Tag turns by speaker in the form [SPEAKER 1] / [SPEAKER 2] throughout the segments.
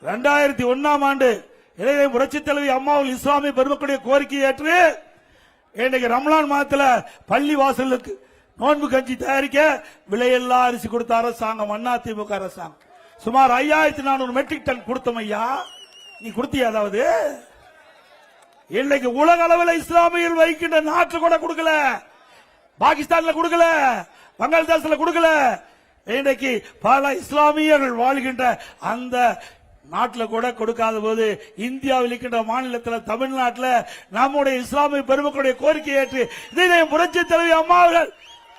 [SPEAKER 1] 2001ஆம் ஆண்டு இளைய புரட்சித் தலைவி அம்மாவில் இஸ்லாமிய பெருமக்களுடைய கோரிக்கையை ஏற்று இன்றைக்கு ரமலான் மாதத்துல பள்ளி வாசலுக்கு நோன்பு கஞ்சி தயாரிக்க விலையில்லா அரிசி கொடுத்த அரசாங்கம் அதிமுக அரசாங்கம். சுமார் 5400 மெட்ரிக் டன் கொடுத்தோம் ஐயா. நீ கொடுத்தியா? அதாவது இன்னைக்கு உலக அளவில் இஸ்லாமியர்கள் வைக்கின்ற நாட்டில் கூட கொடுக்கல, பாகிஸ்தான்ல கொடுக்கல, பங்களாதேஷ்ல கொடுக்கல. இன்றைக்கு பல இஸ்லாமியர்கள் வாழ்கின்ற அந்த நாட்டில் கூட கொடுக்காத போது இந்தியாவில் இருக்கின்ற மாநிலத்தில் தமிழ்நாட்டில் நம்முடைய இஸ்லாமிய பெருமக்களுடைய கோரிக்கை ஏற்று இதை புரட்சி தலைவி அம்மாவர்கள்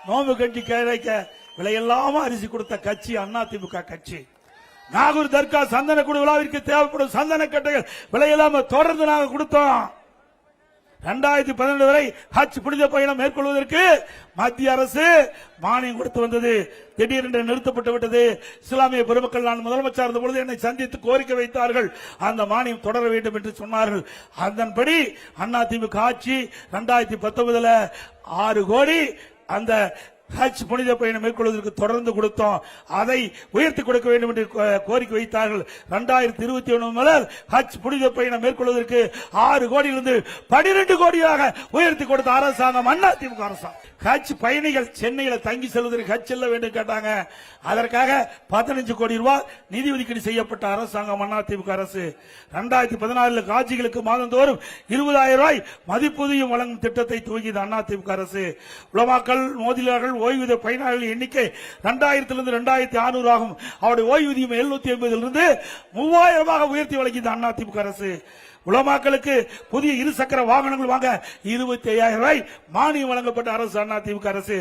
[SPEAKER 1] நோம்பு கஞ்சி கிடைக்க விலையில்லாம அரிசி கொடுத்த கட்சி அதிமுக கட்சி. நாகூர் தர்கா சந்தனக்கூட விழாவிற்கு தேவைப்படும் சந்தன கட்டைகள் விலையில்லாம தொடர்ந்து நாங்கள் கொடுத்தோம். 2012 வரை ஹஜ் புனித பயணம் மேற்கொள்வதற்கு மத்திய அரசு மானியம் கொடுத்து வந்தது. திடீரென்று நிறுத்தப்பட்டு விட்டது. இஸ்லாமிய பெருமக்கள் நான் முதலமைச்சர் இருந்த பொழுது என்னை சந்தித்து கோரிக்கை வைத்தார்கள், அந்த மானியம் தொடர வேண்டும் என்று சொன்னார்கள். அதன்படி அதிமுக ஆட்சி 2019 6 கோடி அந்த ஹஜ் புனித பயணம் மேற்கொள்வதற்கு தொடர்ந்து கொடுத்தோம். அதை உயர்த்தி கொடுக்க வேண்டும் என்று கோரிக்கை வைத்தார்கள். 2021 முதல் ஹஜ் புனித பயணம் மேற்கொள்வதற்கு 6 கோடியிலிருந்து 12 கோடியாக உயர்த்தி கொடுத்த அரசாங்கம் அதிமுக அரசாங்கம். ஹஜ் பயணிகள் சென்னையில் தங்கி செல்வதற்கு ஹஜ் செல்ல வேண்டும் கேட்டாங்க. அதற்காக 15 கோடி ரூபாய் நிதி ஒதுக்கீடு செய்யப்பட்ட அரசாங்கம் அதிமுக அரசு. 2014 காட்சிகளுக்கு மாதந்தோறும் 20,000 ரூபாய் மதிப்பூதியம் வழங்கும் திட்டத்தை துவங்கியது அதிமுக அரசு. உலமாக்கள், மோதிலாளர்கள், ஓய்வூதிய பயனாளர்கள் எண்ணிக்கை 2000 2600 ஆகும். அவருடைய ஓய்வூதியம் 780 3000 உயர்த்தி வழங்கியது அதிமுக அரசு. உலமாக்களுக்கு புதிய இருசக்கர வாகனங்கள் வாங்க 25,000 ரூபாய் மானியம் வழங்கப்பட்ட அரசு அதிமுக அரசு.